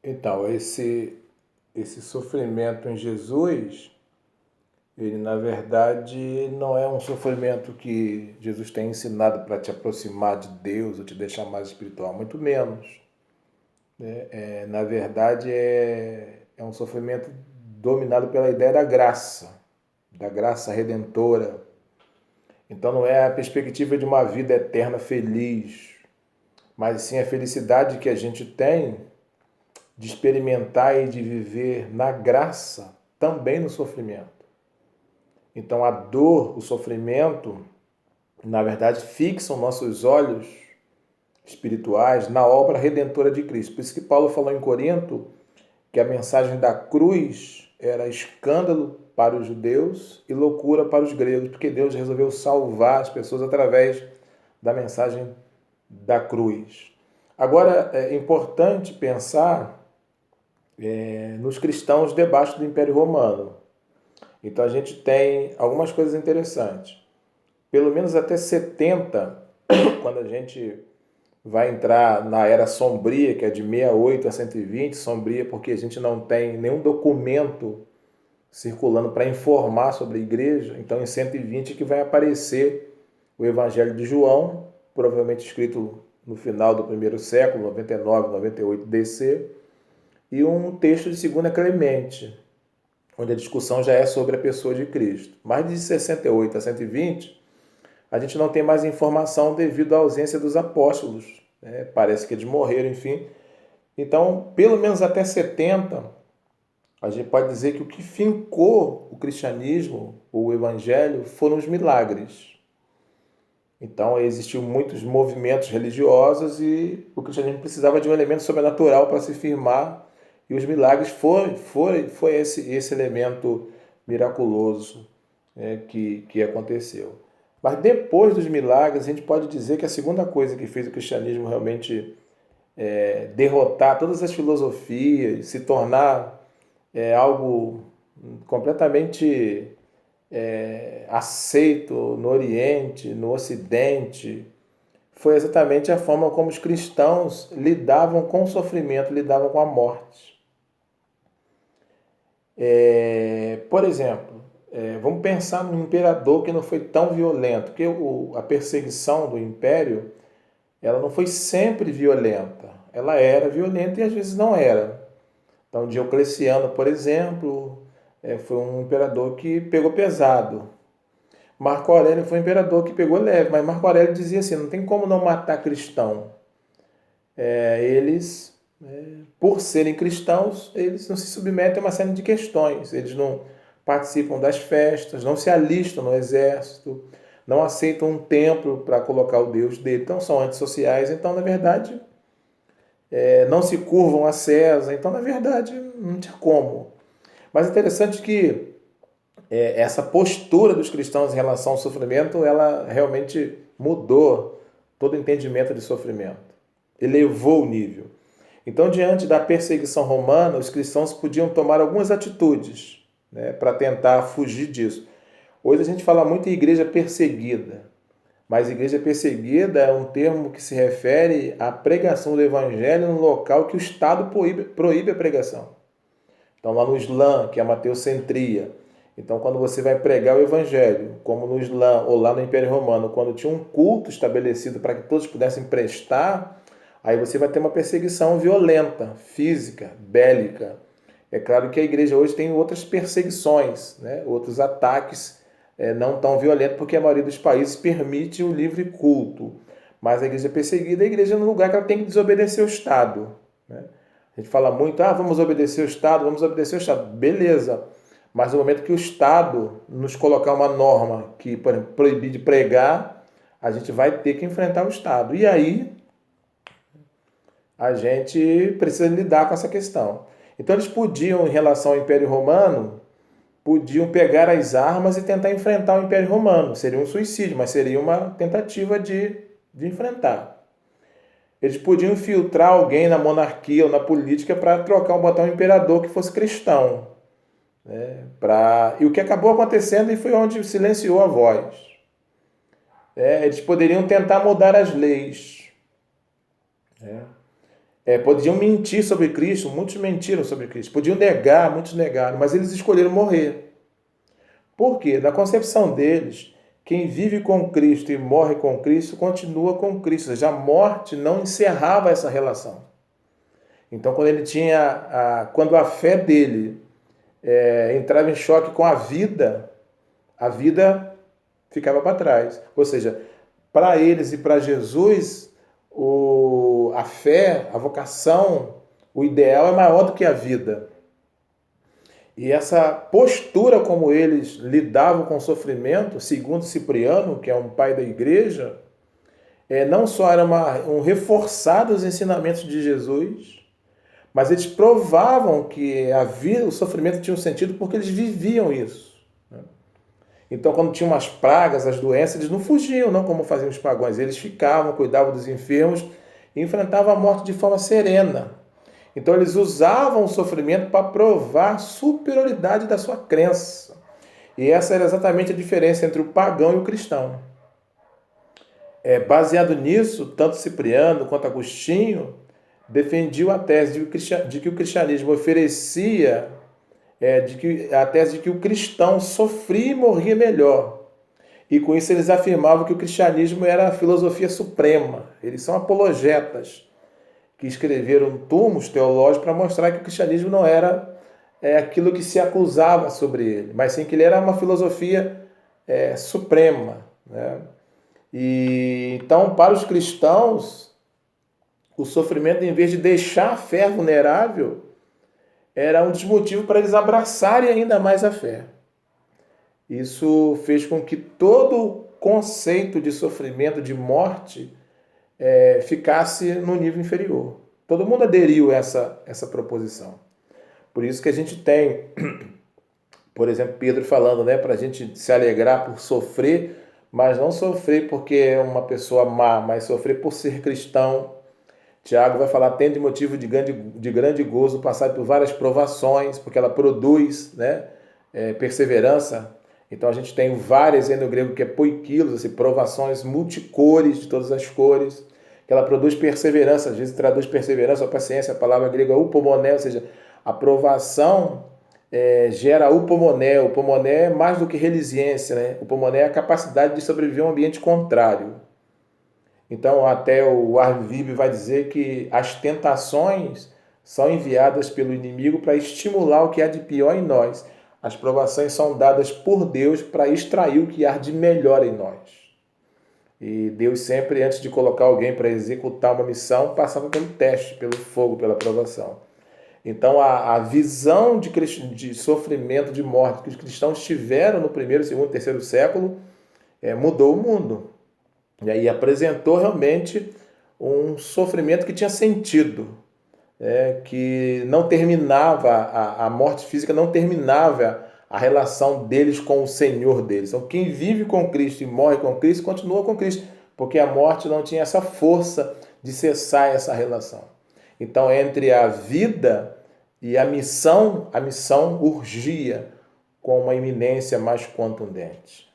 Então, esse sofrimento em Jesus, ele na verdade não é um sofrimento que Jesus tem ensinado para te aproximar de Deus ou te deixar mais espiritual, muito menos. Na verdade, é um sofrimento dominado pela ideia da graça redentora. Então, não é a perspectiva de uma vida eterna feliz, mas sim a felicidade que a gente tem de experimentar e de viver na graça, também no sofrimento. Então a dor, o sofrimento, na verdade, fixam nossos olhos espirituais na obra redentora de Cristo. Por isso que Paulo falou em Corinto que a mensagem da cruz era escândalo para os judeus e loucura para os gregos, porque Deus resolveu salvar as pessoas através da mensagem da cruz. Agora, é importante pensar nos cristãos debaixo do Império Romano. Então a gente tem algumas coisas interessantes. Pelo menos até 70, quando a gente vai entrar na era sombria, que é de 68 a 120, sombria porque a gente não tem nenhum documento circulando para informar sobre a igreja. Então em 120 que vai aparecer o Evangelho de João, provavelmente escrito no final do primeiro século, 99, 98 DC, e um texto de 2 Clemente, onde a discussão já é sobre a pessoa de Cristo. Mas de 68 a 120, a gente não tem mais informação devido à ausência dos apóstolos. Né? Parece que eles morreram, enfim. Então, pelo menos até 70, a gente pode dizer que o que fincou o cristianismo, o evangelho, foram os milagres. Então, existiu muitos movimentos religiosos e o cristianismo precisava de um elemento sobrenatural para se firmar, e os milagres foi esse elemento miraculoso que aconteceu. Mas depois dos milagres, a gente pode dizer que a segunda coisa que fez o cristianismo realmente derrotar todas as filosofias, se tornar algo completamente aceito no Oriente, no Ocidente, foi exatamente a forma como os cristãos lidavam com o sofrimento, lidavam com a morte. Por exemplo, vamos pensar num imperador que não foi tão violento, porque a perseguição do império ela não foi sempre violenta. Ela era violenta e às vezes não era. Então, Diocleciano, por exemplo, foi um imperador que pegou pesado. Marco Aurélio foi um imperador que pegou leve, mas Marco Aurélio dizia assim, não tem como não matar cristão. Eles, por serem cristãos, eles não se submetem a uma série de questões. Eles não participam das festas, não se alistam no exército, não aceitam um templo para colocar o Deus dele. Então são antissociais. Então, na verdade, não se curvam a César. Então, na verdade, não tinha como. Mas é interessante que essa postura dos cristãos em relação ao sofrimento, ela realmente mudou todo o entendimento de sofrimento. Elevou o nível. Então, diante da perseguição romana, os cristãos podiam tomar algumas atitudes, né, para tentar fugir disso. Hoje a gente fala muito em igreja perseguida, mas igreja perseguida é um termo que se refere à pregação do evangelho no local que o Estado proíbe a pregação. Então, lá no Islã, que é a mateocentria. Então, quando você vai pregar o evangelho, como no Islã ou lá no Império Romano, quando tinha um culto estabelecido para que todos pudessem prestar, aí você vai ter uma perseguição violenta, física, bélica. É claro que a igreja hoje tem outras perseguições, né? Outros ataques não tão violentos, porque a maioria dos países permite o livre culto. Mas a igreja perseguida é a igreja no lugar que ela tem que desobedecer o Estado. Né? A gente fala muito, vamos obedecer o Estado, vamos obedecer o Estado. Beleza. Mas no momento que o Estado nos colocar uma norma que, por exemplo, proibir de pregar, a gente vai ter que enfrentar o Estado. E aí a gente precisa lidar com essa questão. Então eles podiam, em relação ao Império Romano, podiam pegar as armas e tentar enfrentar o Império Romano. Seria um suicídio, mas seria uma tentativa de enfrentar. Eles podiam infiltrar alguém na monarquia ou na política para botar um imperador que fosse cristão. Né? E o que acabou acontecendo e foi onde silenciou a voz. Eles poderiam tentar mudar as leis. Podiam mentir sobre Cristo, muitos mentiram sobre Cristo. Podiam negar, muitos negaram, mas eles escolheram morrer. Por quê? Na concepção deles, quem vive com Cristo e morre com Cristo, continua com Cristo. Ou seja, a morte não encerrava essa relação. Então, quando a fé dele entrava em choque com a vida ficava para trás. Ou seja, para eles e para Jesus, a fé, a vocação, o ideal é maior do que a vida. E essa postura como eles lidavam com o sofrimento, segundo Cipriano, que é um pai da igreja, não só era um reforçar dos ensinamentos de Jesus, mas eles provavam que a vida, o sofrimento tinha um sentido porque eles viviam isso. Então, quando tinham as pragas, as doenças, eles não fugiam, não como faziam os pagãos. Eles ficavam, cuidavam dos enfermos e enfrentavam a morte de forma serena. Então, eles usavam o sofrimento para provar a superioridade da sua crença. E essa era exatamente a diferença entre o pagão e o cristão. Baseado nisso, tanto Cipriano quanto Agostinho defendiam a tese de que o cristianismo oferecia, a tese de que o cristão sofria e morria melhor. E com isso eles afirmavam que o cristianismo era a filosofia suprema. Eles são apologetas que escreveram tomos teológicos para mostrar que o cristianismo não era aquilo que se acusava sobre ele, mas sim que ele era uma filosofia suprema, né? E então, para os cristãos, o sofrimento, em vez de deixar a fé vulnerável, era um dos motivos para eles abraçarem ainda mais a fé. Isso fez com que todo o conceito de sofrimento, de morte, ficasse no nível inferior. Todo mundo aderiu a essa proposição. Por isso que a gente tem, por exemplo, Pedro falando, para a gente se alegrar por sofrer, mas não sofrer porque é uma pessoa má, mas sofrer por ser cristão. Tiago vai falar, tende motivo de grande gozo passar por várias provações, porque ela produz perseverança. Então a gente tem várias aí no grego que é poikilos, assim, provações multicores, de todas as cores, que ela produz perseverança. Às vezes traduz perseverança ou paciência, a palavra grega é upomoné, ou seja, a provação gera upomoné. Upomoné é mais do que resiliência, né? Upomoné é a capacidade de sobreviver a um ambiente contrário. Então até o Arvib vai dizer que as tentações são enviadas pelo inimigo para estimular o que há de pior em nós. As provações são dadas por Deus para extrair o que há de melhor em nós. E Deus sempre, antes de colocar alguém para executar uma missão, passava pelo teste, pelo fogo, pela provação. Então a visão de sofrimento, de morte que os cristãos tiveram no primeiro, segundo, terceiro século mudou o mundo. E aí apresentou realmente um sofrimento que tinha sentido. Que não terminava, a morte física não terminava a relação deles com o Senhor deles. Então, quem vive com Cristo e morre com Cristo, continua com Cristo, porque a morte não tinha essa força de cessar essa relação. Então, entre a vida e a missão urgia com uma iminência mais contundente.